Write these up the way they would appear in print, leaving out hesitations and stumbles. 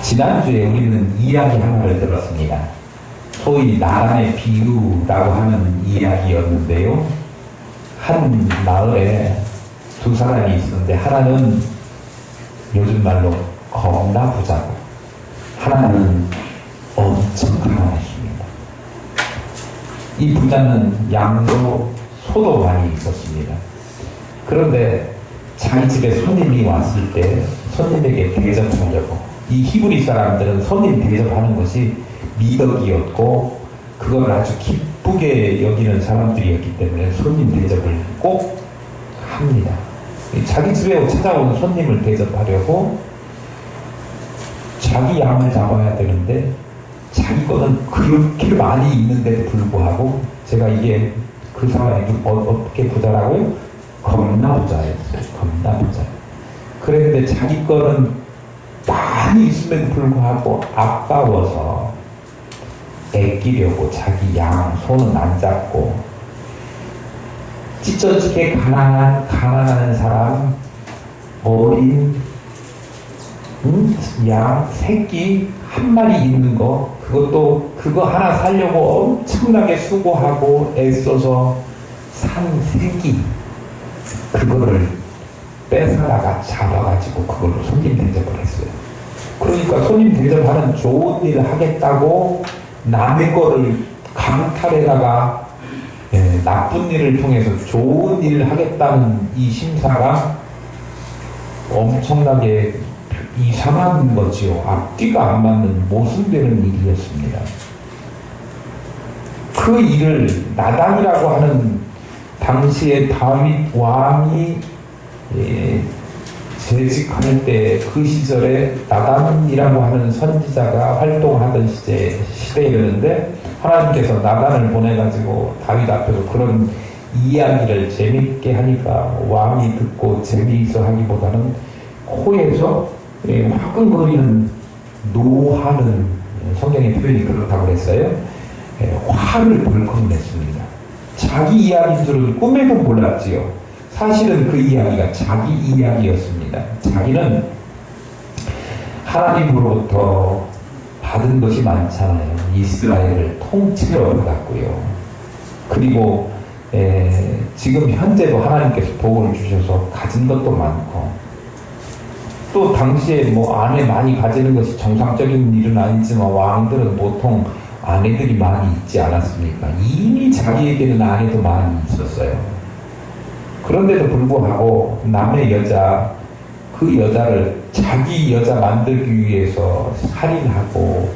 지난주에 우리는 이야기 하나를 들었습니다. 소위 나란의 비유라고 하는 이야기였는데요. 한 마을에 두 사람이 있었는데 하나는 요즘 말로 겁나 부자고 하나는 엄청 가난했습니다. 이 부자는 양도 소도 많이 있었습니다. 그런데 자기 집에 손님이 왔을 때 손님에게 대접하려고, 이 히브리 사람들은 손님 대접하는 것이 미덕이었고 그걸 아주 기쁘게 여기는 사람들이었기 때문에 손님 대접을 꼭 합니다. 자기 집에 찾아온 손님을 대접하려고 자기 양을 잡아야 되는데 자기 거는 그렇게 많이 있는데도 불구하고, 제가 이게 그 사람이 어떻게 부자라고요? 겁나 부자였어요. 겁나 부자. 그런데 자기 거는 많이 있음에도 불구하고 아까워서 아끼려고 자기 양, 소는 안 잡고 찢어지게 가난한 사람, 어린 양, 새끼 한 마리 있는 거, 그거 하나 살려고 엄청나게 수고하고 애써서 산 새끼, 그거를 뺏어다가 잡아가지고 그걸로 손님 대접을 했어요. 그러니까 손님 대접하는 좋은 일을 하겠다고 남의 거를 강탈에다가 나쁜 일을 통해서 좋은 일을 하겠다는 이 심사가 엄청나게 이상한 거지요. 앞뒤가 안 맞는 모순되는 일이었습니다. 그 일을 나단이라고 하는 당시에 다윗 왕이 재직할 때 그 시절에 나단이라고 하는 선지자가 활동하던 시대였는데 하나님께서 나단을 보내가지고 다윗 앞에서 그런 이야기를 재밌게 하니까 왕이 듣고 재미있어 하기보다는 코에서 화끈거리는 노하는, 성경의 표현이 그렇다고 그랬어요. 화를 벌컥 냈습니다. 자기 이야기인 줄은 꿈에도 몰랐지요. 사실은 그 이야기가 자기 이야기였습니다. 자기는 하나님으로부터 받은 것이 많잖아요. 이스라엘을 통째로 받았고요. 그리고 지금 현재도 하나님께서 복을 주셔서 가진 것도 많고, 또 당시에 뭐 아내 많이 가지는 것이 정상적인 일은 아니지만 왕들은 보통 아내들이 많이 있지 않았습니까? 이미 자기에게는 아내도 많이 있었어요. 그런데도 불구하고 남의 여자, 그 여자를 자기 여자 만들기 위해서 살인하고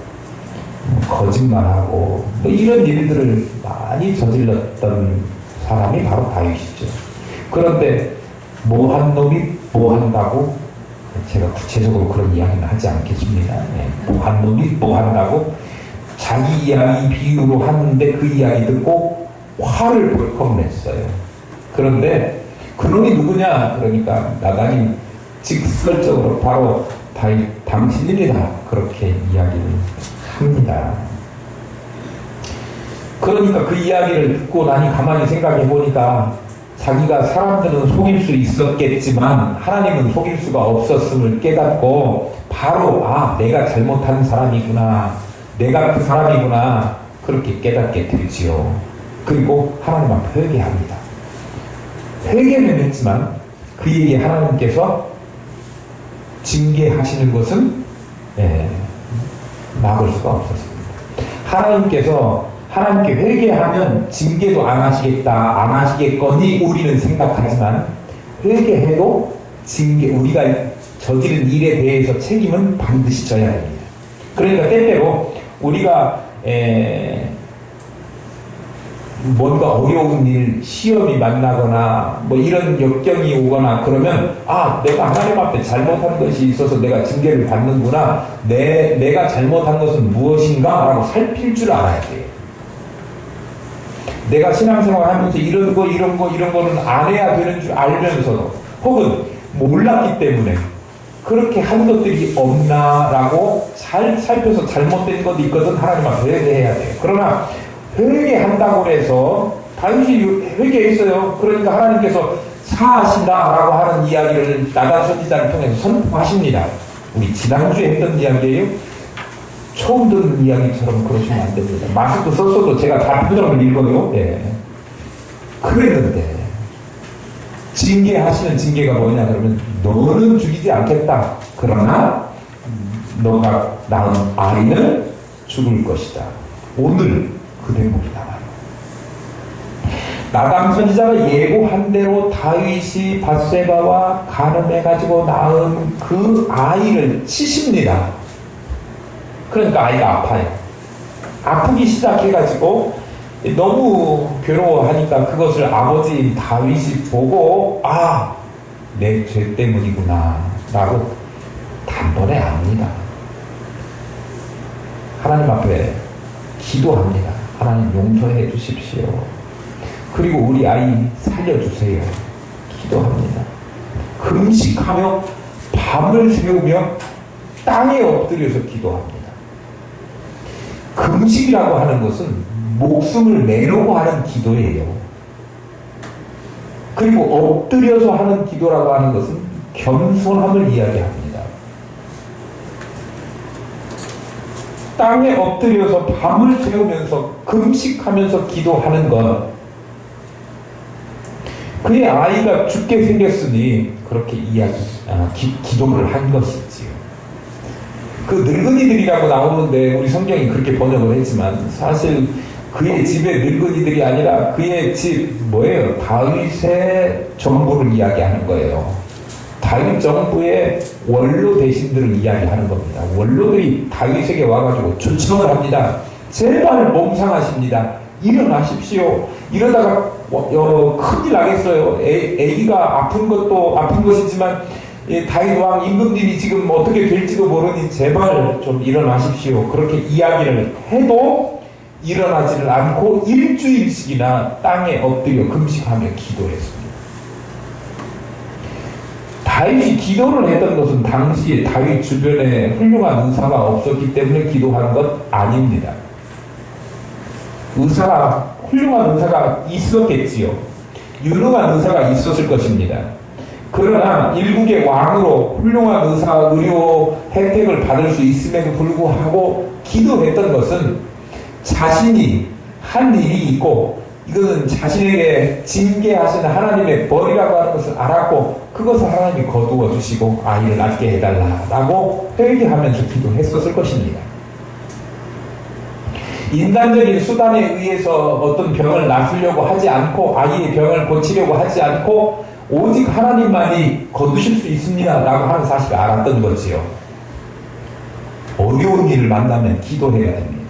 거짓말하고 뭐 이런 일들을 많이 저질렀던 사람이 바로 다윗이죠. 그런데 뭐 한 놈이 뭐 한다고, 제가 구체적으로 그런 이야기는 하지 않겠습니다. 뭐 한 놈이 뭐 한다고 자기 이야기 비유로 하는데 그 이야기 듣고 화를 벌컥 냈어요. 그런데 그놈이 누구냐? 그러니까 나단이 직설적으로 바로 다윗 당신입니다. 그렇게 이야기를 합니다. 그러니까 그 이야기를 듣고 나니 가만히 생각해 보니까 자기가 사람들은 속일 수 있었겠지만 하나님은 속일 수가 없었음을 깨닫고 바로 내가 잘못한 사람이구나, 내가 그 사람이구나, 그렇게 깨닫게 되지요. 그리고 하나님 앞에 회개합니다. 회개는 했지만 그에게 하나님께서 징계하시는 것은 막을 수가 없었습니다. 하나님께서 하나님께 회개하면 징계도 안 하시겠다, 안 하시겠거니 우리는 생각하지만 회개해도 우리가 저지른 일에 대해서 책임은 반드시 져야 됩니다. 그러니까 때때로 우리가 뭔가 어려운 일, 시험이 만나거나 뭐 이런 역경이 오거나 그러면 내가 하나님 앞에 잘못한 것이 있어서 내가 징계를 받는구나, 내가 잘못한 것은 무엇인가 라고 살필 줄 알아야 돼요. 내가 신앙생활 하면서 이런 거는 안 해야 되는 줄 알면서도 혹은 몰랐기 때문에 그렇게 한 것들이 없나라고 잘 살펴서 잘못된 것도 있거든 하나님 앞에 회개해야 돼요. 그러나 회개한다고 해서 다윗이 회개했어요. 그러니까 하나님께서 사하신다라고 하는 이야기를 나단 선지자를 통해서 선포하십니다. 우리 지난주에 했던 이야기예요. 처음 듣는 이야기처럼 그러시면 안 됩니다. 마스크 썼어도 제가 다 표정을 읽어요. 예. 그랬는데 징계하시는 징계가 뭐냐 그러면 너는 죽이지 않겠다. 그러나 너가 낳은 아이는 죽을 것이다. 오늘 그 대목이 나와요. 나단 선지자가 예고한 대로 다윗이 밧세바와 간음해가지고 낳은 그 아이를 치십니다. 그러니까 아이가 아파요. 아프기 시작해가지고 너무 괴로워하니까 그것을 아버지 다윗이 보고 내 죄 때문이구나 라고 단번에 압니다. 하나님 앞에 기도합니다. 하나님 용서해 주십시오. 그리고 우리 아이 살려주세요. 기도합니다. 금식하며 밤을 새우며 땅에 엎드려서 기도합니다. 금식이라고 하는 것은 목숨을 내놓고 하는 기도예요. 그리고 엎드려서 하는 기도라고 하는 것은 겸손함을 이야기합니다. 땅에 엎드려서 밤을 새우면서 금식하면서 기도하는 것, 그의 아이가 죽게 생겼으니 그렇게 기도를 한 것이지요. 그 늙은이들이라고 나오는데 우리 성경이 그렇게 번역을 했지만 사실 그의 집의 늙은이들이 아니라 그의 집 뭐예요? 다윗의 정부를 이야기하는 거예요. 다윗 정부의 원로 대신들을 이야기하는 겁니다. 원로들이 다윗에게 와가지고 초청을 합니다. 제발 몸상하십니다. 일어나십시오. 이러다가 큰일 나겠어요. 애기가 아픈 것도 아픈 것이지만 다윗 왕 임금님이 지금 어떻게 될지도 모르니 제발 좀 일어나십시오. 그렇게 이야기를 해도 일어나지를 않고 일주일씩이나 땅에 엎드려 금식하며 기도했습니다. 다윗이 기도를 했던 것은 당시에 다윗 주변에 훌륭한 의사가 없었기 때문에 기도한 것 아닙니다. 훌륭한 의사가 있었겠지요. 유능한 의사가 있었을 것입니다. 그러나 일국의 왕으로 훌륭한 의료 혜택을 받을 수 있음에도 불구하고 기도했던 것은 자신이 한 일이 있고 이것은 자신에게 징계하시는 하나님의 벌이라고 하는 것을 알았고 그것을 하나님이 거두어 주시고 아이를 낳게 해달라라고 회개하면서 기도했었을 것입니다. 인간적인 수단에 의해서 어떤 병을 낫으려고 하지 않고 아이의 병을 고치려고 하지 않고 오직 하나님만이 거두실 수 있습니다 라고 하는 사실을 알았던 거지요. 어려운 일을 만나면 기도해야 됩니다.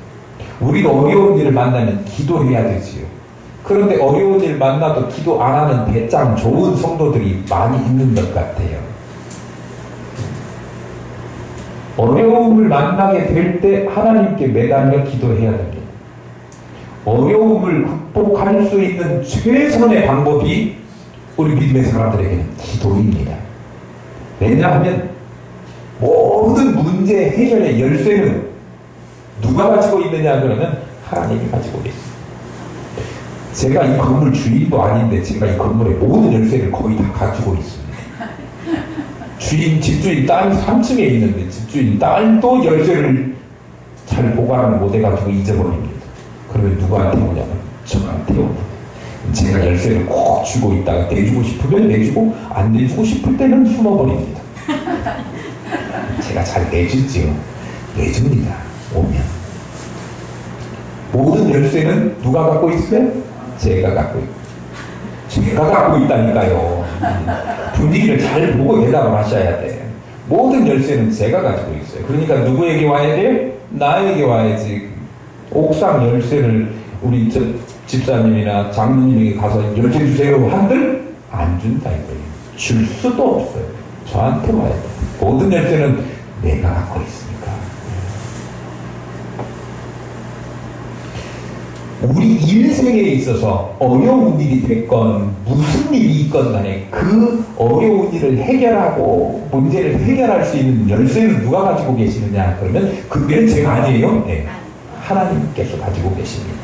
우리도 어려운 일을 만나면 기도해야 되지요. 그런데 어려운 일 만나도 기도 안 하는 배짱 좋은 성도들이 많이 있는 것 같아요. 어려움을 만나게 될 때 하나님께 매달려 기도해야 됩니다. 어려움을 극복할 수 있는 최선의 방법이 우리 믿음의 사람들에게는 기도입니다. 왜냐하면 모든 문제 해결의 열쇠는 누가 가지고 있느냐 그러면 하나님이 가지고 있습니다. 제가 이 건물 주인도 아닌데 제가 이 건물의 모든 열쇠를 거의 다 가지고 있습니다. 집주인 딸이 3층에 있는데 집주인 딸도 열쇠를 잘 보관을 못해가지고 잊어버립니다. 그러면 누구한테 오냐면 저한테 옵니다. 제가 열쇠를 꼭 쥐고 있다가 내주고 싶으면 내주고 안 내주고 싶을 때는 숨어버립니다. 제가 잘 내주지요. 내줍니다. 오면. 모든 열쇠는 누가 갖고 있어요? 제가 갖고 있고. 제가 갖고 있다니까요. 분위기를 잘 보고 대답을 하셔야 돼. 모든 열쇠는 제가 가지고 있어요. 그러니까 누구에게 와야 돼? 나에게 와야지. 옥상 열쇠를 우리 집사님이나 장로님에게 가서 열쇠 주세요 한들 안 준다 이거예요. 줄 수도 없어요. 저한테 와야 돼. 모든 열쇠는 내가 갖고 있으니까. 우리 인생에 있어서 어려운 일이 됐건 무슨 일이 있건 간에 그 어려운 일을 해결하고 문제를 해결할 수 있는 열쇠는 누가 가지고 계시느냐 그러면 그게는 제가 아니에요. 네. 하나님께서 가지고 계십니다.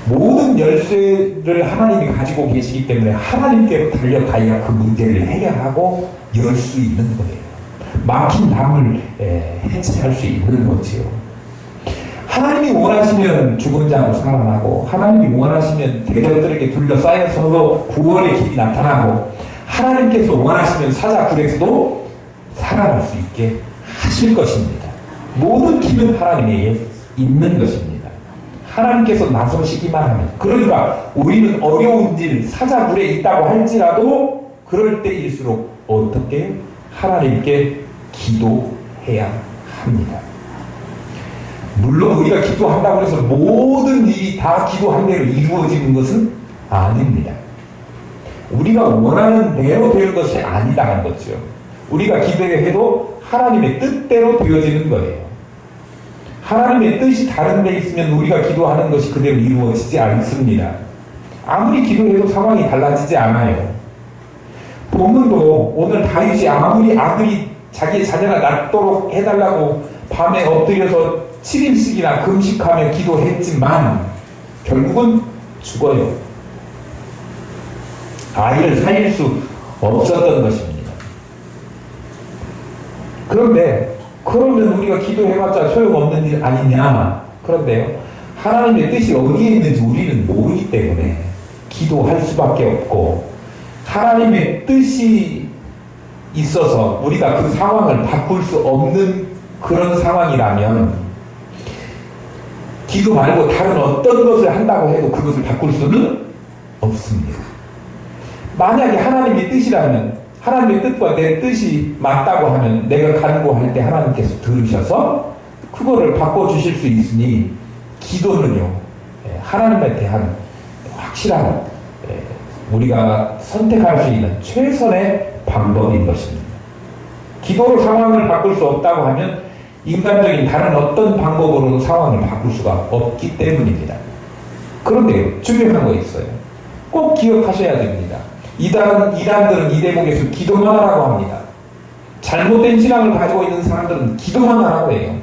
모든 열쇠를 하나님이 가지고 계시기 때문에 하나님께로 달려가야 그 문제를 해결하고 열 수 있는 거예요. 막힌 담을 해체할 수 있는 거지요. 하나님이 원하시면 죽은 자도 살아나고, 하나님이 원하시면 대적들에게 둘러싸여서 구원의 길이 나타나고, 하나님께서 원하시면 사자굴에서도 살아날 수 있게 하실 것입니다. 모든 길은 하나님에게 있는 것입니다. 하나님께서 나서시기만 하면. 그러니까 우리는 어려운 일, 사자굴에 있다고 할지라도 그럴 때일수록 어떻게 하나님께 기도해야 합니다. 물론 우리가 기도한다고 해서 모든 일이 다 기도한 대로 이루어지는 것은 아닙니다. 우리가 원하는 대로 되는 것이 아니다는 거죠. 우리가 기도해도 하나님의 뜻대로 되어지는 거예요. 하나님의 뜻이 다른 데 있으면 우리가 기도하는 것이 그대로 이루어지지 않습니다. 아무리 기도해도 상황이 달라지지 않아요. 본문도 오늘 다윗이 아무리 아들이 자기의 자녀가 낫도록 해달라고 밤에 엎드려서 7일씩이나 금식하며 기도했지만 결국은 죽어요. 아이를 살릴 수 없었던 것입니다. 그런데 그러면 우리가 기도해봤자 소용없는 일 아니냐? 그런데요, 하나님의 뜻이 어디에 있는지 우리는 모르기 때문에 기도할 수밖에 없고, 하나님의 뜻이 있어서 우리가 그 상황을 바꿀 수 없는 그런 상황이라면 기도 말고 다른 어떤 것을 한다고 해도 그것을 바꿀 수는 없습니다. 만약에 하나님의 뜻이라면, 하나님의 뜻과 내 뜻이 맞다고 하면 내가 간구할 때 하나님께서 들으셔서 그거를 바꿔주실 수 있으니, 기도는요, 하나님에 대한 확실한 우리가 선택할 수 있는 최선의 방법인 것입니다. 기도로 상황을 바꿀 수 없다고 하면 인간적인 다른 어떤 방법으로도 상황을 바꿀 수가 없기 때문입니다. 그런데 중요한 거 있어요. 꼭 기억하셔야 됩니다. 이단들은 이 대목에서 기도만 하라고 합니다. 잘못된 신앙을 가지고 있는 사람들은 기도만 하라고 해요.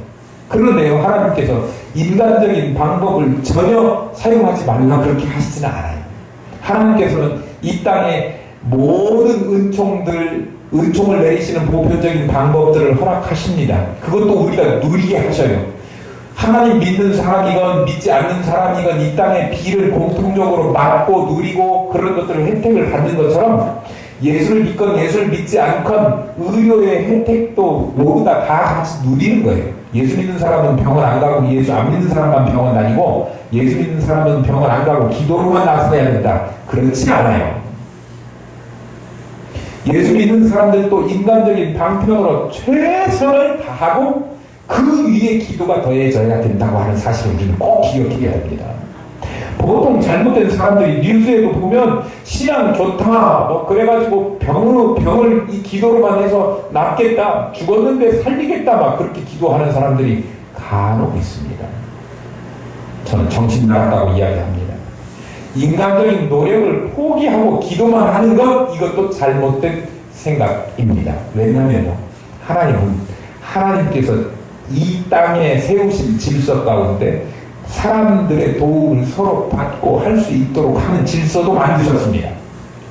그런데요, 하나님께서 인간적인 방법을 전혀 사용하지 말라 그렇게 하시지는 않아요. 하나님께서는 이 땅에 모든 은총을 내리시는 보편적인 방법들을 허락하십니다. 그것도 우리가 누리게 하셔요. 하나님 믿는 사람이건 믿지 않는 사람이건 이 땅의 비를 공통적으로 맞고 누리고 그런 것들을 혜택을 받는 것처럼, 예수를 믿건 예수를 믿지 않건 의료의 혜택도 모두 다 같이 누리는 거예요. 예수 믿는 사람은 병원 안 가고 예수 안 믿는 사람만 병원 다니고, 예수 믿는 사람은 병원 안 가고 기도로만 나서야 된다. 그렇지 않아요. 예수 믿는 사람들도 인간적인 방편으로 최선을 다하고 그 위에 기도가 더해져야 된다고 하는 사실을 우리는 꼭 기억해야 합니다. 보통 잘못된 사람들이 뉴스에도 보면 신앙 좋다 그래가지고 병을 이 기도로만 해서 낫겠다, 죽었는데 살리겠다 막 그렇게 기도하는 사람들이 간혹 있습니다. 저는 정신 나갔다고 이야기합니다. 인간적인 노력을 포기하고 기도만 하는 것, 이것도 잘못된 생각입니다. 왜냐하면 하나님께서 이 땅에 세우신 질서 가운데 사람들의 도움을 서로 받고 할 수 있도록 하는 질서도 만드셨습니다.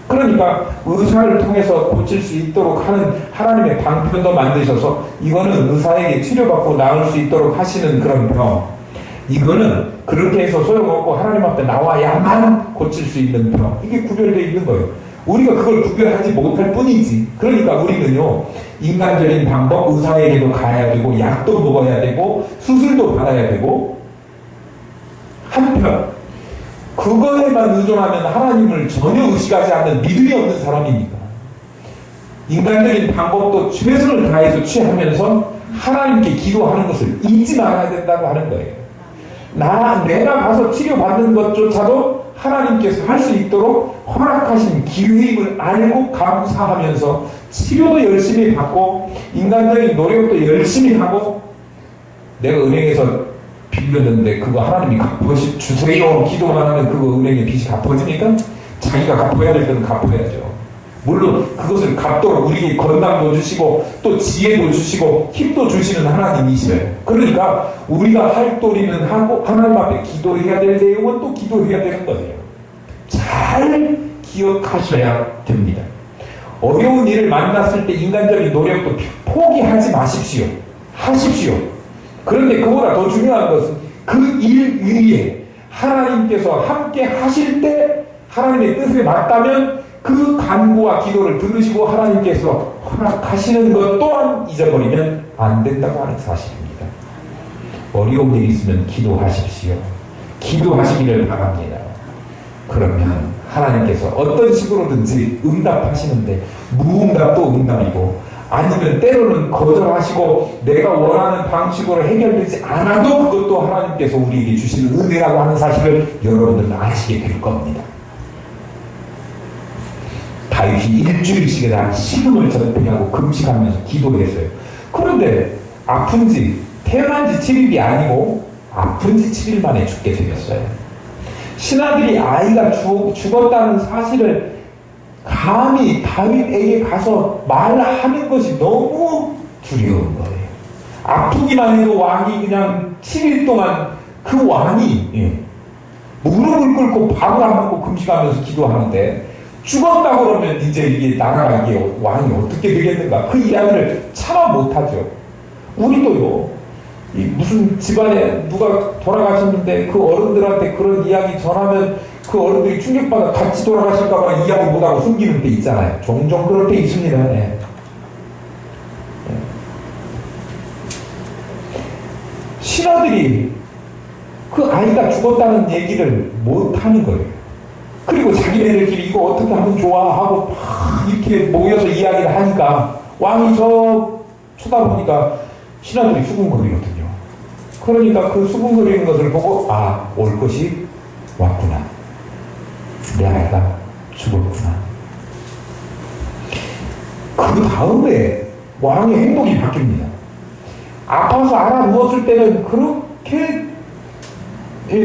그러니까 의사를 통해서 고칠 수 있도록 하는 하나님의 방편도 만드셔서, 이거는 의사에게 치료받고 나을 수 있도록 하시는 그런 병, 이거는 그렇게 해서 소용없고 하나님 앞에 나와야만 고칠 수 있는 병, 이게 구별되어 있는 거예요. 우리가 그걸 구별하지 못할 뿐이지. 그러니까 우리는요, 인간적인 방법, 의사에게도 가야 되고 약도 먹어야 되고 수술도 받아야 되고, 한편 그거에만 의존하면 하나님을 전혀 의식하지 않는 믿음이 없는 사람이니까 인간적인 방법도 최선을 다해서 취하면서 하나님께 기도하는 것을 잊지 말아야 된다고 하는 거예요. 내가 가서 치료받는 것조차도 하나님께서 할 수 있도록 허락하신 기회임을 알고 감사하면서 치료도 열심히 받고 인간적인 노력도 열심히 하고, 내가 은행에서 빌렸는데 그거 하나님이 갚아주세요 기도만 하면 그거 은행의 빚이 갚아집니까? 자기가 갚아야 될 때는 갚아야죠. 물론 그것을 갚도록 우리에게 건강도 주시고 또 지혜도 주시고 힘도 주시는 하나님이시래요. 그러니까 우리가 할 도리는 하고 하나님 앞에 기도해야 될 내용은 또 기도해야 되는 거예요. 잘 기억하셔야 됩니다. 어려운 일을 만났을 때 인간적인 노력도 포기하지 마십시오. 하십시오. 그런데 그보다 더 중요한 것은 그 일 위에 하나님께서 함께 하실 때 하나님의 뜻에 맞다면 그 간구와 기도를 들으시고 하나님께서 허락하시는 것 또한 잊어버리면 안 된다고 하는 사실입니다. 어려운 일이 있으면 기도하십시오. 기도하시기를 바랍니다. 그러면 하나님께서 어떤 식으로든지 응답하시는데 무응답도 응답이고 아니면 때로는 거절하시고 내가 원하는 방식으로 해결되지 않아도 그것도 하나님께서 우리에게 주시는 은혜라고 하는 사실을 여러분들은 아시게 될 겁니다. 다윗이 일주일씩에 대한 식음을 전폐하고 금식하면서 기도했어요. 그런데 아픈지 태어난 지 7일이 아니고 아픈 지 7일 만에 죽게 되었어요. 신하들이 아이가 죽었다는 사실을 감히 다윗에게 가서 말하는 것이 너무 두려운 거예요. 아프기만 해도 왕이 그냥 7일 동안 그 왕이 무릎을 꿇고 밥을 안 먹고 금식하면서 기도하는데 죽었다고 그러면 이제 이게 나라가 이게 왕이 어떻게 되겠는가 그 이야기를 참아 못하죠. 우리도요. 무슨 집안에 누가 돌아가셨는데 그 어른들한테 그런 이야기 전하면 그 어른들이 충격받아 같이 돌아가실까봐 이야기 못하고 숨기는 때 있잖아요. 종종 그럴 때 있습니다. 네. 신하들이 그 아이가 죽었다는 얘기를 못하는 거예요. 그리고 자기네들끼리 이거 어떻게 하면 좋아 하고 막 이렇게 모여서 이야기를 하니까 왕이 저 쳐다보니까 신하들이 수군거리거든요. 그러니까 그 수군거리는 것을 보고 올 것이 왔구나. 내 아이가 죽었구나. 그 다음에 왕의 행동이 바뀝니다. 아파서 알아 누웠을 때는 그렇게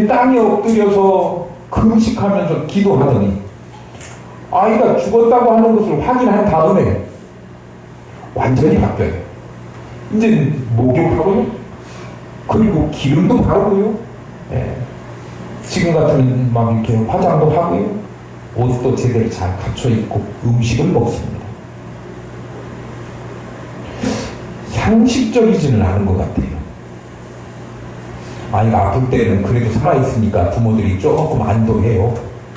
땅에 엎드려서 금식하면서 기도하더니 아이가 죽었다고 하는 것을 확인한 다음에 완전히 바뀌어요. 이제 목욕하고요. 그리고 기름도 바르고요. 지금 같으면 막 이렇게 화장도 하고요. 옷도 제대로 잘 갖춰 입고 음식을 먹습니다. 상식적이지는 않은 것 같아요. 아이가 아플 때는 그래도 살아있으니까 부모들이 조금 안도해요.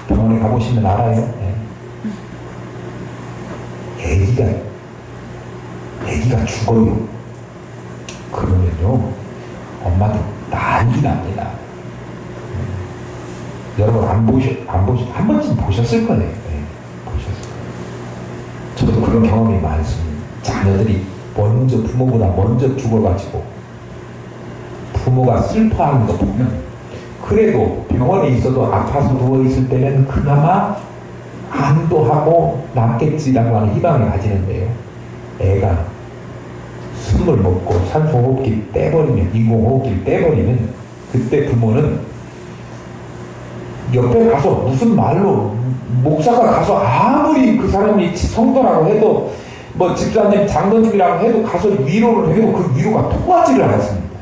병원에 가보시면 알아요. 애기가 죽어요. 그러면요, 엄마도 난리 납니다. 여러분 한 번쯤 보셨을 거예요. 보셨을 거예요. 저도 그런 경험이 많습니다. 자녀들이 부모보다 먼저 죽어가지고 부모가 슬퍼하는 거 보면 그래도 병원에 있어도 아파서 누워있을 때는 그나마 안도하고 낫겠지라고 하는 희망을 가지는데요. 애가 숨을 먹고 산소호흡기를 떼버리면 인공호흡기를 떼버리면 그때 부모는 옆에 가서 무슨 말로 목사가 가서 아무리 그 사람이 성도라고 해도 뭐 집사님 장로님이라고 해도 가서 위로를 해도 그 위로가 통하지를 않습니다.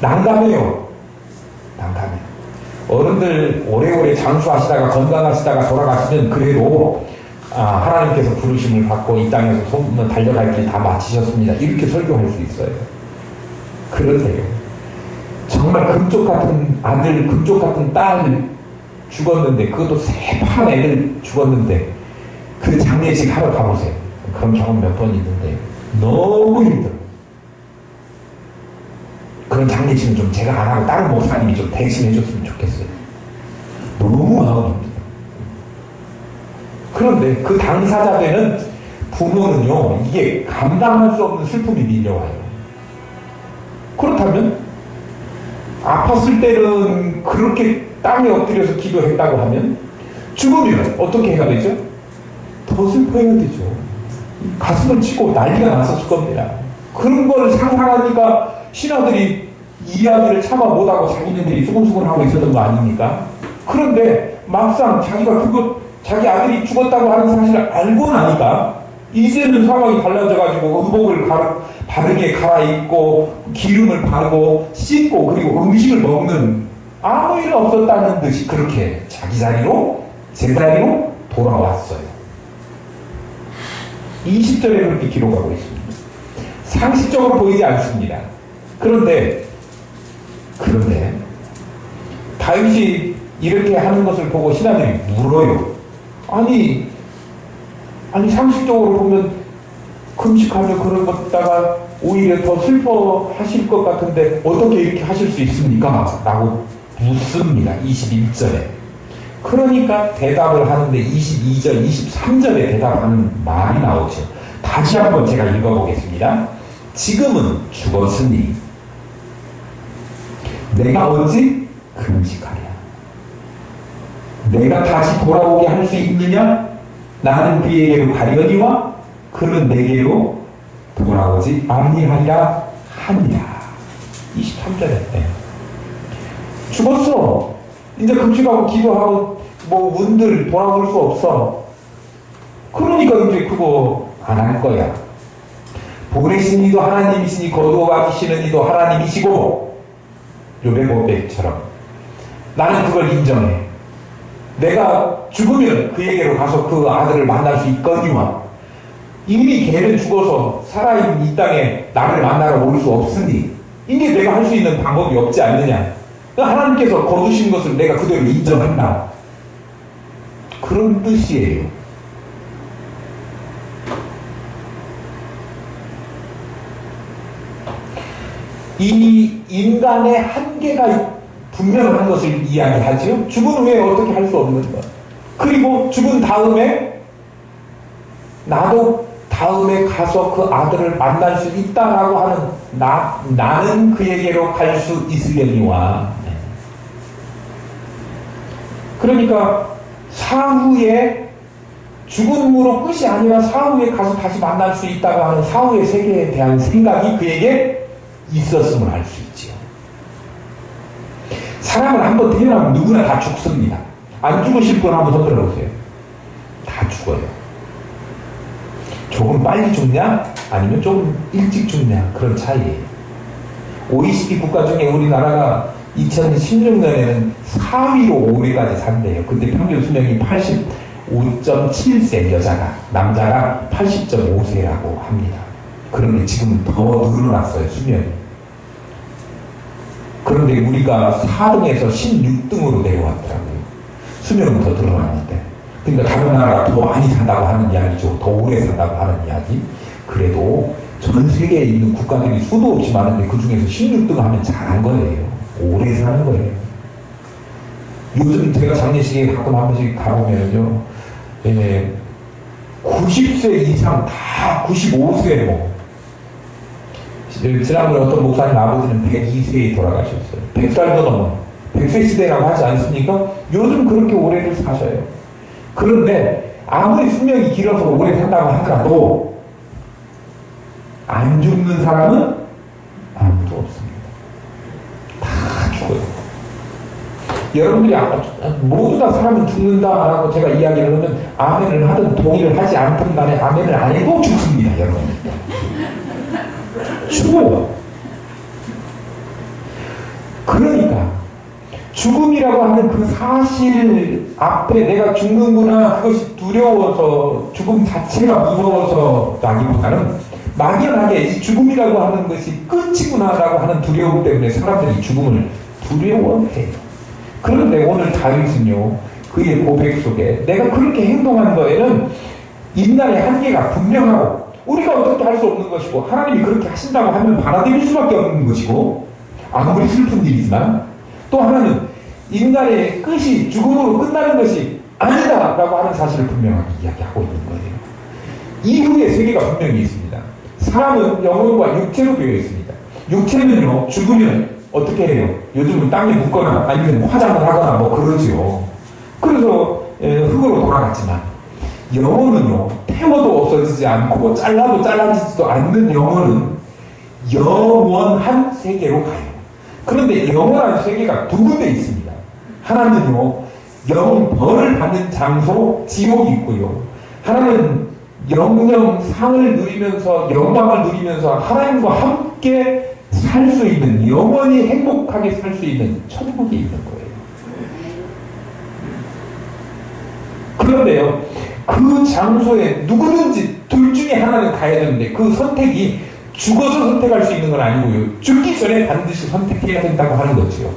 난감해요. 어른들 오래오래 장수하시다가 건강하시다가 돌아가시면 그래도 하나님께서 부르심을 받고 이 땅에서 달려갈 길 다 마치셨습니다. 이렇게 설교할 수 있어요. 그런데요, 정말 금쪽 같은 아들, 금쪽 같은 딸 죽었는데 그것도 새파란 애들 죽었는데 그 장례식 하러 가보세요. 그런 경험 몇 번 있는데 너무 힘들어. 그런 장례식은 좀 제가 안 하고 다른 목사님이 좀 대신해 줬으면 좋겠어요. 너무 마음이 힘들어. 그런데 그 당사자 되는 부모는요, 이게 감당할 수 없는 슬픔이 밀려와요. 그렇다면 아팠을 때는 그렇게 땅에 엎드려서 기도했다고 하면 죽으면 어떻게 해야 되죠? 더 슬퍼해야 되죠. 가슴을 치고 난리가 났었을 겁니다. 그런 걸 상상하니까 신하들이 이야기를 참아 못하고 자기네들이 수근수근하고 있었던 거 아닙니까? 그런데 막상 자기 아들이 죽었다고 하는 사실을 알고 나니까 이제는 상황이 달라져가지고 의복을 바르게 갈아입고 기름을 바르고 씻고 그리고 음식을 먹는 아무 일 없었다는 듯이 그렇게 자기 자리로 제자리로 돌아왔어요. 20절에 그렇게 기록하고 있습니다. 상식적으로 보이지 않습니다. 그런데 다윗이 이렇게 하는 것을 보고 신하들이 물어요. 아니 상식적으로 보면 금식하며 그런 것다가 오히려 더 슬퍼하실 것 같은데 어떻게 이렇게 하실 수 있습니까? 라고 묻습니다. 21절에. 그러니까 대답을 하는데 22절, 23절에 대답하는 말이 나오죠. 다시 한번 제가 읽어보겠습니다. 지금은 죽었으니 내가 어찌 금식하랴. 내가 다시 돌아오게 할 수 있느냐? 나는 그에게로 가려니와 그는 내게로 돌아오지 아니하리라 하니라. 23절에 죽었어. 이제 금식하고 기도하고 뭐 운들 돌아올 수 없어. 그러니까 이제 그거 안 할 거야. 보내신 이도 하나님이시니 거두어 가시는 이도 하나님이시고 욥의 고백처럼 나는 그걸 인정해. 내가 죽으면 그에게로 가서 그 아들을 만날 수 있거니와 이미 걔는 죽어서 살아있는 이 땅에 나를 만나러 올 수 없으니 이게 내가 할 수 있는 방법이 없지 않느냐. 하나님께서 거두신 것을 내가 그대로 인정한다. 그런 뜻이에요. 이 인간의 한계가 분명한 것을 이야기하죠. 죽은 후에 어떻게 할 수 없는 것. 그리고 죽은 다음에 나도 다음에 가서 그 아들을 만날 수 있다라고 하는 나는 그에게로 갈 수 있으려니와. 그러니까 사후에 죽음으로 끝이 아니라 사후에 가서 다시 만날 수 있다고 하는 사후의 세계에 대한 생각이 그에게 있었음을 알 수 있지요. 사람은 한번 태어나면 누구나 다 죽습니다. 안 죽으실 분 한번 손 들어보세요. 다 죽어요. 조금 빨리 죽냐? 아니면 좀 일찍 죽냐? 그런 차이예요. OECD 국가 중에 우리나라가 2016년에는 4위로 올해까지 산대요. 근데 평균 수명이 85.7세 여자가, 남자가 80.5세라고 합니다. 그런데 지금은 더 늘어났어요, 수명이. 그런데 우리가 4등에서 16등으로 내려왔더라고요. 수명은 더 늘어났는데. 그러니까 다른 나라가 더 많이 산다고 하는 이야기죠. 더 오래 산다고 하는 이야기. 그래도 전 세계에 있는 국가들이 수도 없이 많은데 그 중에서 16등 하면 잘한 거예요. 오래 사는 거예요. 요즘 제가 장례식에 가끔 한 번씩 가보면요. 90세 이상 다 95세 뭐. 지난번에 어떤 목사님 아버지는 102세에 돌아가셨어요. 100살도 넘어. 100세 시대라고 하지 않습니까? 요즘 그렇게 오래를 사셔요. 그런데 아무리 수명이 길어서 오래 산다고 하더라도 안 죽는 사람은 아무도 없습니다. 다 죽어요. 여러분들이 모두 다 사람은 죽는다라고 제가 이야기를 하면 아멘을 하든 동의를 하지 않든 간에 아멘을 안 해도 죽습니다. 여러분. 죽어요. 그러니까 죽음이라고 하는 그 사실 앞에 내가 죽는구나, 그것이 두려워서, 죽음 자체가 무서워서 라기보다는 막연하게 이 죽음이라고 하는 것이 끝이구나라고 하는 두려움 때문에 사람들이 죽음을 두려워해요. 그런데 오늘 다윗은요, 그의 고백 속에 내가 그렇게 행동한 거에는 인간의 한계가 분명하고 우리가 어떻게 할 수 없는 것이고 하나님이 그렇게 하신다고 하면 받아들일 수밖에 없는 것이고 아무리 슬픈 일이지만 또 하나는 인간의 끝이 죽음으로 끝나는 것이 아니다라고 하는 사실을 분명하게 이야기하고 있는 거예요. 이후의 세계가 분명히 있습니다. 사람은 영혼과 육체로 되어 있습니다. 육체는요, 죽으면 어떻게 해요? 요즘은 땅에 묻거나 아니면 화장을 하거나 뭐 그러죠. 그래서 흙으로 돌아갔지만 영혼은요, 태워도 없어지지 않고 잘라도 잘라지지도 않는 영혼은 영원한 세계로 가요. 그런데 영원한 세계가 두 군데 있습니다. 하나는요, 영원 벌을 받는 장소 지옥이 있고요. 하나는 영영상을 누리면서 영광을 누리면서 하나님과 함께 살 수 있는, 영원히 행복하게 살 수 있는 천국이 있는 거예요. 그런데요, 그 장소에 누구든지 둘 중에 하나는 가야 되는데 그 선택이 죽어서 선택할 수 있는 건 아니고요. 죽기 전에 반드시 선택해야 된다고 하는 거지요.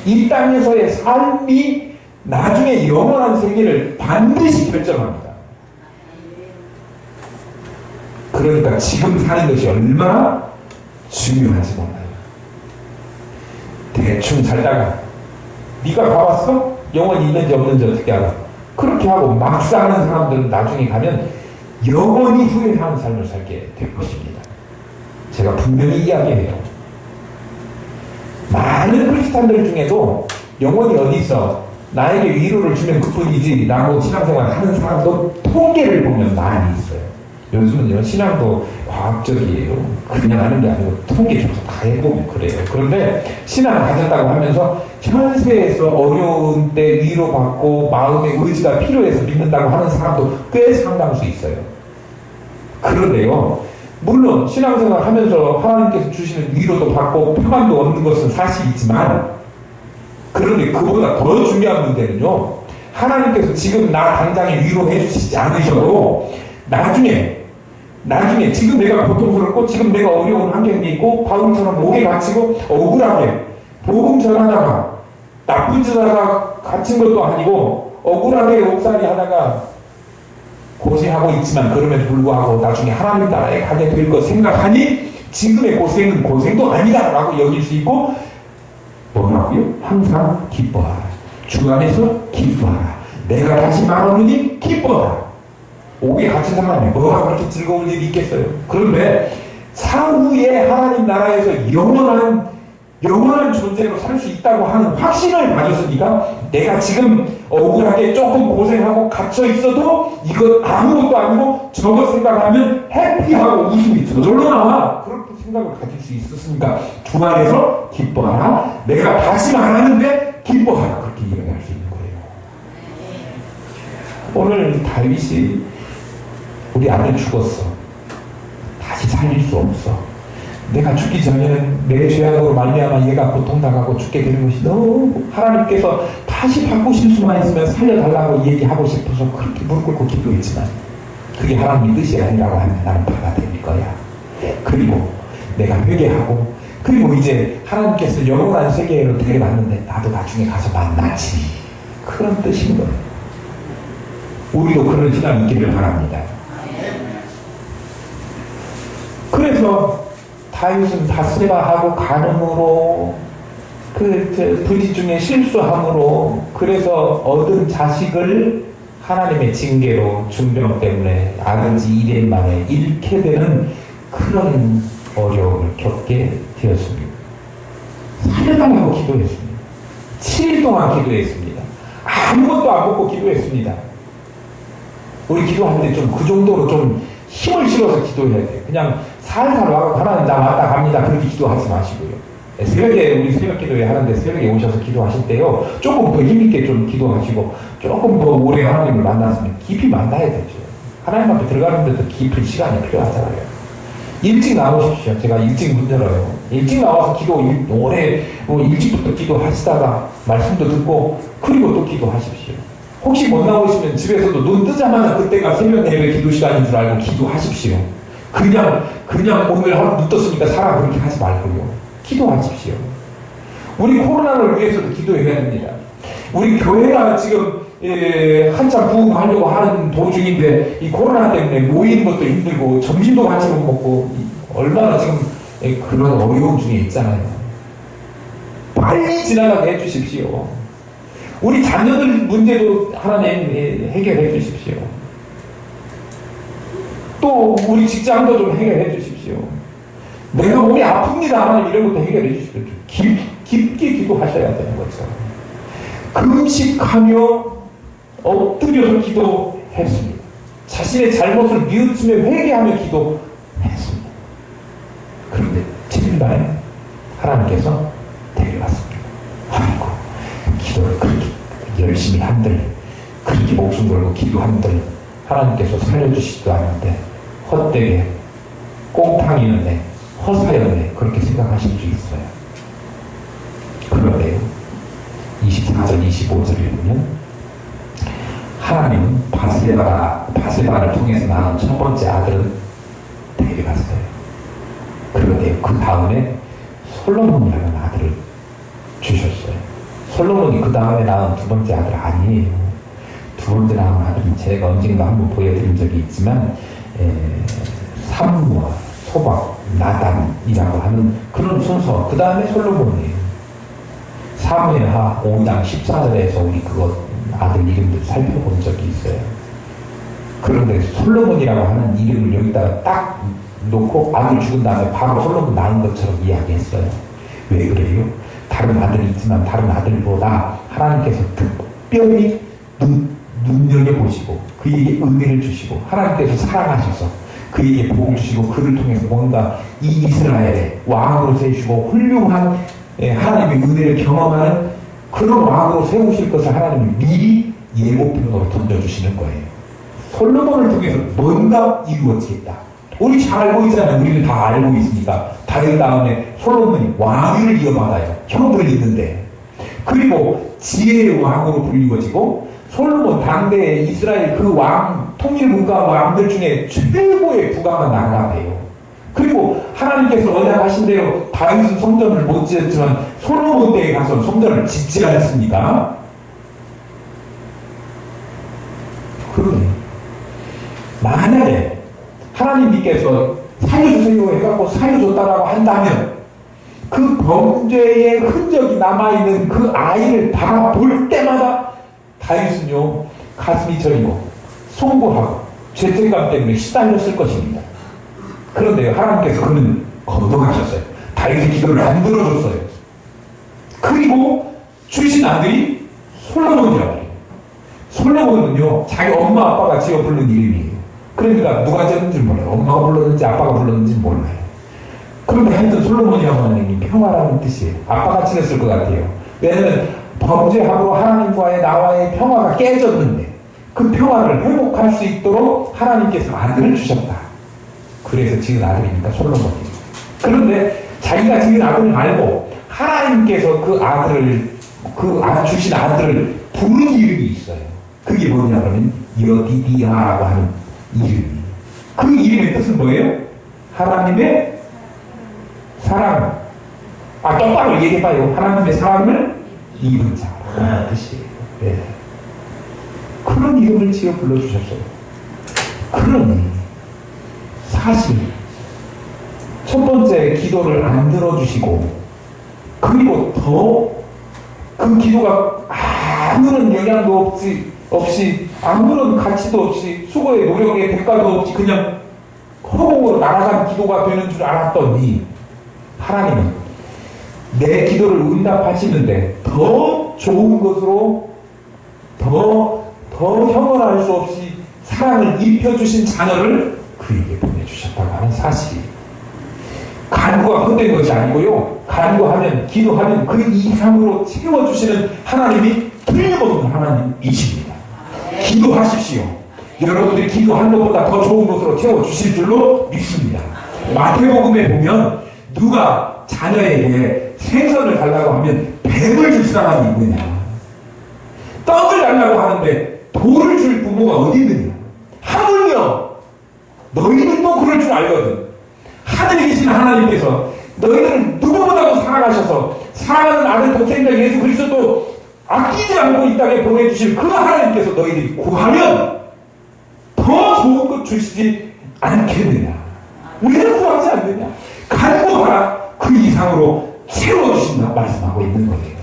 이 땅에서의 삶이 나중에 영원한 세계를 반드시 결정합니다. 그러니까 지금 사는 것이 얼마나 중요한지 몰라요. 대충 살다가 네가 가봤어? 영원히 있는지 없는지 어떻게 알아? 그렇게 하고 막 사는 사람들은 나중에 가면 영원히 후회하는 삶을 살게 될 것입니다. 제가 분명히 이야기해요. 많은 크리스찬들 중에도 영원히 어디 있어? 나에게 위로를 주면 그뿐이지 라고 신앙생활 하는 사람도 통계를 보면 많이 있어요. 요즘은요, 신앙도 과학적이에요. 그냥 하는 게 아니고 통계 조사 다 해보면 그래요. 그런데 신앙을 가졌다고 하면서 현세에서 어려운 때 위로받고 마음의 의지가 필요해서 믿는다고 하는 사람도 꽤 상당수 있어요. 그런데요, 물론 신앙생활 하면서 하나님께서 주시는 위로도 받고 평안도 얻는 것은 사실이지만, 그런데 그보다 더 중요한 문제는요, 하나님께서 지금 나 당장에 위로해 주시지 않으셔도 나중에 지금 내가 고통스럽고 지금 내가 어려운 환경에 있고 바울처럼 목에 갇히고 억울하게 복음 전하다가 나쁜 짓 하다가 갇힌 것도 아니고 억울하게 옥살이 하다가 고생하고 있지만 그럼에도 불구하고 나중에 하나님 나라에 가게 될 것 생각하니 지금의 고생은 고생도 아니다라고 여길 수 있고, 뭐라고요? 항상 기뻐하라. 주 안에서 기뻐하라. 내가 다시 말하노니 기뻐하라. 옥에 갇힌 사람이 뭐가 그렇게 즐거운 일이 있겠어요? 그런데 사후에 하나님 나라에서 영원한 존재로 살 수 있다고 하는 확신을 가졌으니까 내가 지금 억울하게 조금 고생하고 갇혀 있어도 이것 아무것도 아니고 저것 생각하면 해피하고 웃음이 저절로 나와. 그렇게 생각을 가질 수 있었으니까 주 안에서 기뻐하라. 내가 다시 말하는데 기뻐하라. 그렇게 이야기할 수 있는 거예요. 오늘 다윗이 우리 아들 죽었어. 다시 살릴 수 없어. 내가 죽기 전에는 내 죄악으로 말미암아 얘가 고통당하고 죽게 되는 것이 너무 하나님께서 다시 바꾸실 수만 있으면 살려달라고 얘기하고 싶어서 그렇게 무릎 꿇고 기도했지만 그게 하나님의 뜻이 아니라고 하면 나는 받아들일 거야. 그리고 내가 회개하고 그리고 이제 하나님께서 영원한 세계로 데려갔는데 나도 나중에 가서 만나지. 그런 뜻인 거예요. 우리도 그런 신앙이 있기를 바랍니다. 그래서 다윗은 바세바하고 간음으로 부지 중에 실수함으로 그래서 얻은 자식을 하나님의 징계로 중병 때문에 아버지 일인 만에 잃게 되는 그런 어려움을 겪게 되었습니다. 살려달라고 기도했습니다. 7일 동안 기도했습니다. 아무것도 안 먹고 기도했습니다. 우리 기도할 때 좀 그 정도로 좀 힘을 실어서 기도해야 돼요. 그냥 살살 와서 하나님 나 왔다 갑니다. 그렇게 기도하지 마시고요. 새벽에 우리 새벽 기도회 하는데 새벽에 오셔서 기도하실 때요. 조금 더 힘있게 좀 기도하시고 조금 더 오래 하나님을 만났으면 깊이 만나야 되죠. 하나님 앞에 들어가는데도 깊은 시간이 필요하잖아요. 일찍 나오십시오. 제가 일찍 문 열어요. 일찍 나와서 기도 오래 일찍부터 기도하시다가 말씀도 듣고 그리고 또 기도하십시오. 혹시 못 나오시면 집에서도 눈 뜨자마자 그때가 새벽 예배 기도 시간인 줄 알고 기도하십시오. 그냥 오늘 하루 눈 떴으니까 살아 그렇게 하지 말고요. 기도하십시오. 우리 코로나를 위해서도 기도해야 됩니다. 우리 교회가 지금 한참 부흥하려고 하는 도중인데 이 코로나 때문에 모이는 것도 힘들고 점심도 같이 못 먹고 얼마나 지금 그런 어려움 중에 있잖아요. 빨리 지나가게 해주십시오. 우리 자녀들 문제도 하나님 해결해 주십시오. 또 우리 직장도 좀 해결해 주십시오. 내가 몸이 아픕니다 하나님 이런 것도 해결해 주십시오. 깊게 기도하셔야 되는 거죠. 금식하며 엎드려서 기도했습니다. 자신의 잘못을 뉘우치며 회개하며 기도했습니다. 그런데 7일만에 하나님께서 데려왔습니다. 아이고 기도를 그렇게 열심히 한들 그렇게 목숨 걸고 기도한들 하나님께서 살려주시지도 않는데 헛되게 꽁탕이었네 허사였네 그렇게 생각하실 수 있어요. 그런데요 24절 25절에 보면 하나님은 바세바를 통해서 낳은 첫 번째 아들은 데려갔어요. 그런데 그 다음에 솔로몬이라는 아들을 주셨어요. 솔로몬이 그 다음에 낳은 두 번째 아들 아니에요. 두 번째 낳은 아들은 제가 언젠가 한번 보여드린 적이 있지만 삼무와 소박, 나단이라고 하는 그런 순서. 그 다음에 솔로몬이에요. 사무엘하 5장 14절에서 우리 그거 아들 이름들 살펴본 적이 있어요. 그런데 솔로몬이라고 하는 이름을 여기다가 딱 놓고 아들 죽은 다음에 바로 솔로몬 낳은 것처럼 이야기했어요. 왜 그래요? 다른 아들이 있지만 다른 아들보다 하나님께서 특별히 눈여겨보시고 그에게 은혜를 주시고 하나님께서 사랑하셔서 그에게 복을 주시고 그를 통해서 뭔가 이 이스라엘의 왕으로 세우시고 훌륭한 하나님의 은혜를 경험하는 그런 왕으로 세우실 것을 하나님이 미리 예고편으로 던져주시는 거예요. 솔로몬을 통해서 뭔가 이루어지겠다. 우리 잘 알고 있잖아요. 우리는 다 알고 있으니까. 다윗 다음에 솔로몬이 왕위를 이어받아요. 형들이 있는데. 그리고 지혜의 왕으로 불리워지고 솔로몬 당대의 이스라엘 그 왕, 통일국가 왕들 중에 최고의 부가가 나가돼요. 그리고 하나님께서 언약하신 대로 다윗은 성전을 못 지었지만 솔로몬 때에 가서 성전을 짓지 않았습니까? 그러네. 만약에 하나님께서 살려주세요 해갖고 살려줬다라고 한다면 그 범죄의 흔적이 남아있는 그 아이를 바라볼 때마다 다윗은요 가슴이 저리고 송구하고 죄책감 때문에 시달렸을 것입니다. 그런데 하나님께서 그는 거듭하셨어요. 다윗의 기도를 안 들어줬어요. 그리고 주신 아들이 솔로몬이라고 해요. 솔로몬은요 자기 엄마 아빠가 지어 부른 이름이에요. 그러니까 누가 지었는지 몰라요. 엄마가 불렀는지 아빠가 불렀는지 몰라요. 그런데 하여튼 솔로몬이라고 하는 이름이 평화라는 뜻이에요. 아빠가 지었을 것 같아요. 왜냐하면 범죄함으로 하나님과의 나와의 평화가 깨졌는데 그 평화를 회복할 수 있도록 하나님께서 아들을 주셨다. 그래서 지은 아들이니까 솔로몬이에요. 그런데 자기가 지은 아들을 알고 하나님께서 주신 아들을 부른 이름이 있어요. 그게 뭐냐 그러면 여디디아라고 하는 이름이. 그 이름의 뜻은 뭐예요? 하나님의 사랑. 똑바로 얘기해봐요. 하나님의 사랑을 입은 자라는 뜻이에요. 네. 그런 이름을 지어 불러주셨어요. 그러니 사실 첫 번째 기도를 안 들어주시고 그리고 더 그 기도가 아무런 영향도 없이 아무런 가치도 없이 수고의 노력의 대가도 없이 그냥 허공으로 날아간 기도가 되는 줄 알았더니 하나님은 내 기도를 응답하시는데 더 좋은 것으로 더 형언할 수 없이 사랑을 입혀주신 자녀를 그에게 보내주셨다고 하는 사실이 간구가 헛된 것이 아니고요. 간구하면 기도하면 그 이상으로 채워주시는 하나님이 틀림없는 하나님이십니다. 기도하십시오. 여러분들이 기도한 것보다 더 좋은 것으로 채워주실 줄로 믿습니다. 마태복음에 보면 누가 자녀에게 생선을 달라고 하면 뱀을 줄 사람이 있느냐, 떡을 달라고 하는데 돌을 줄 부모가 어디 있느냐. 하물며 너희는 또 그럴 줄 알거든. 하늘에 계신 하나님께서 너희를 누구보다도 사랑하셔서 사랑하는 아들 독생자 예수 그리스도 아끼지 않고 이 땅에 보내주실 그 하나님께서 너희들이 구하면 더 좋은 것 주시지 않겠느냐. 왜 구하지 않느냐. 간구하라. 그 이상으로 채워주신다 말씀하고 있는 거예요.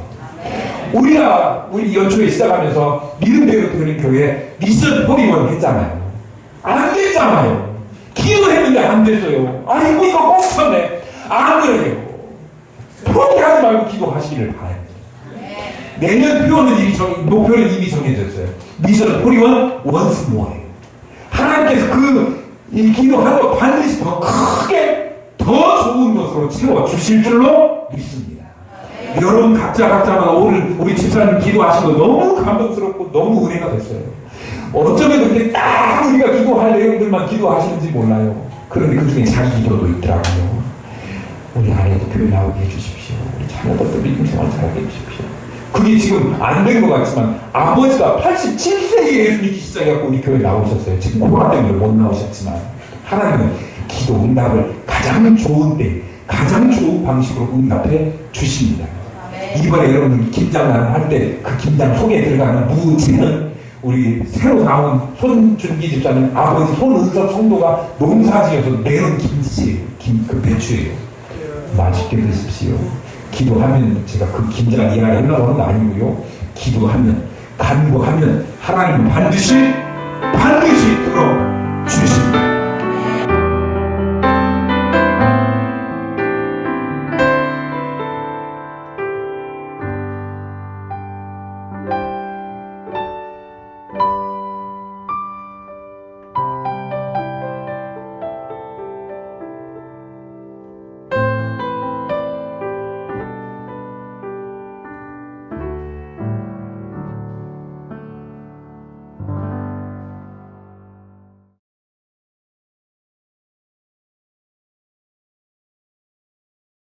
우리 연초에 시작하면서 믿음대로 되는 교회 미션 포리원 했잖아요. 안 됐잖아요. 기도했는데 안 됐어요. 아이고 이거 꼭 쳤네. 안 그래요. 포기하지 말고 기도하시기를 바랍니다. 내년 목표는 이미 정해졌어요. 미션 포리원 원스 모어예요. 하나님께서 이 기도한 거 반드시 더 크게 더 좋은 것으로 채워주실 줄로 믿습니다. 여러분 각자마다 오늘 우리 집사님 기도하신 거 너무 감동스럽고 너무 은혜가 됐어요. 어쩌면 그렇게 딱 우리가 기도할 내용들만 기도하시는지 몰라요. 그런데 그 중에 자기 기도도 있더라고요. 우리 아내도 교회 나오게 해주십시오. 우리 자녀들도 믿음 생활 잘하게 해주십시오. 그게 지금 안 된 것 같지만 아버지가 87세에 예수 믿기 시작해갖고 우리 교회 나오셨어요. 지금 코로나 때문에 못 나오셨지만 하나님은 기도 응답을 가장 좋은 때 가장 좋은 방식으로 응답해 주십니다. 이번에 여러분 김장 할 때 그 김장 속에 들어가는 무지는 우리 새로 나온 손준기 집사님 아버지 손은섭 성도가 농사지어서 내는 김치예요. 그 배추예요. 맛있게 드십시오. 기도하면 제가 그 김장 이야기 하려고 하는 거 아니고요. 기도하면 간구하면 하나님은 반드시